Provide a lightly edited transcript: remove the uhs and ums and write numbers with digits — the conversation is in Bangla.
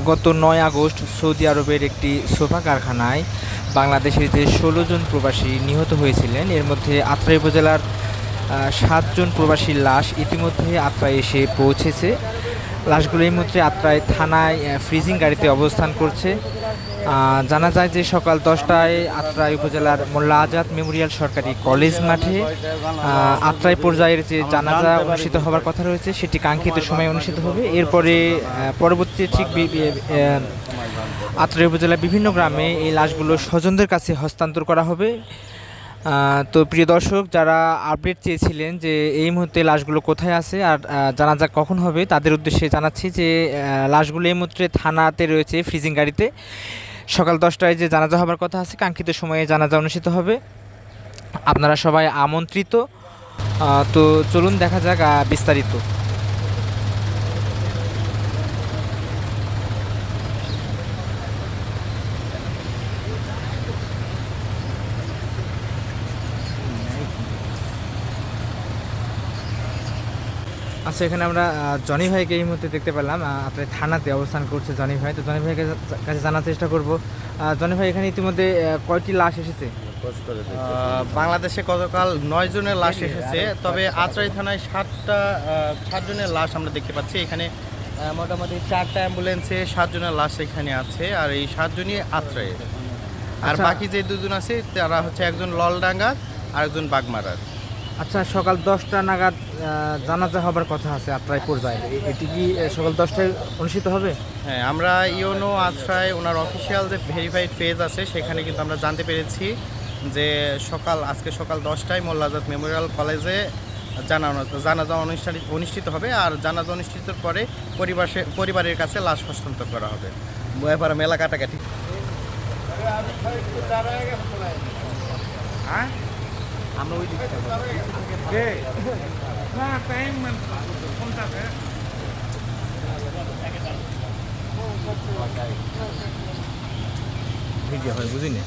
গত ৯ আগস্ট সৌদি আরবের একটি সোফা কারখানায় বাংলাদেশের যে ১৬ জন প্রবাসী নিহত হয়েছিলেন, এর মধ্যে আত্রাই উপজেলার ৭ জন প্রবাসীর লাশ ইতিমধ্যে আত্রায় এসে পৌঁছেছে। লাশগুলো এই মুহূর্তে আত্রাই থানায় ফ্রিজিং গাড়িতে অবস্থান করছে। জানা যায় যে সকাল ১০টায় আত্রাই উপজেলার মোল্লা আজাদ মেমোরিয়াল সরকারি কলেজ মাঠে আত্রাই পর্যায়ের যে জানাজা অনুষ্ঠিত হওয়ার কথা রয়েছে সেটি কাঙ্ক্ষিত সময়ে অনুষ্ঠিত হবে। এরপরে পরবর্তীতে ঠিক আত্রাই উপজেলার বিভিন্ন গ্রামে এই লাশগুলো স্বজনদের কাছে হস্তান্তর করা হবে। তো প্রিয় দর্শক, যারা আপডেট চেয়েছিলেন যে এই মুহূর্তে লাশগুলো কোথায় আছে আর জানাজা কখন হবে, তাদের উদ্দেশ্যে জানাচ্ছি যে লাশগুলো এই মুহূর্তে থানাতে রয়েছে ফ্রিজিং গাড়িতে। সকাল 10টায় যে জানাজা হবার কথা আছে, কাঙ্ক্ষিত সময়ে জানাজা অনুষ্ঠিত হবে। আপনারা সবাই আমন্ত্রিত। তো চলুন দেখা যাক বিস্তারিত। আচ্ছা, এখানে আমরা জনি ভাইকে এই মুহূর্তে দেখতে পেলাম। আপনার থানাতে অবস্থান করছে জনি ভাই। তো জনি ভাইয়ের কাছে জানার চেষ্টা করব। জনি ভাই, এখানে ইতিমধ্যে কয়টি লাশ এসেছে? বাংলাদেশে গতকাল 9 জনের লাশ এসেছে, তবে আত্রাই থানায় 7 জনের লাশ আমরা দেখতে পাচ্ছি। এখানে মোটামুটি 4টা অ্যাম্বুলেন্সে 7 জনের লাশ এখানে আছে, আর এই 7 জনই আত্রাই। আর বাকি যে 2 জন আছে তারা হচ্ছে একজন ললডাঙ্গার আর একজন বাগমারার। আচ্ছা, সকাল 10টা নাগাদ জানাজা হবার কথা আছে আত্রাই পর্যায়ে। এটি কি সকাল 10টায় অনুষ্ঠিত হবে? হ্যাঁ, আমরা ইওনো আত্রাই ওনার অফিসিয়াল যে ভেরিফাইড পেজ আছে সেখানে কিন্তু আমরা জানতে পেরেছি যে আজকে সকাল 10টায় মোল্লা আজাদ মেমোরিয়াল কলেজে জানাজা অনুষ্ঠিত হবে। আর জানাজা অনুষ্ঠিতর পরে পরিবারের কাছে লাশ হস্তান্তর করা হবে। বয়াপাড়া মেলা কাটাকাটি। আমরা ওই দিকে ভিডিও হয়, বুঝিনি।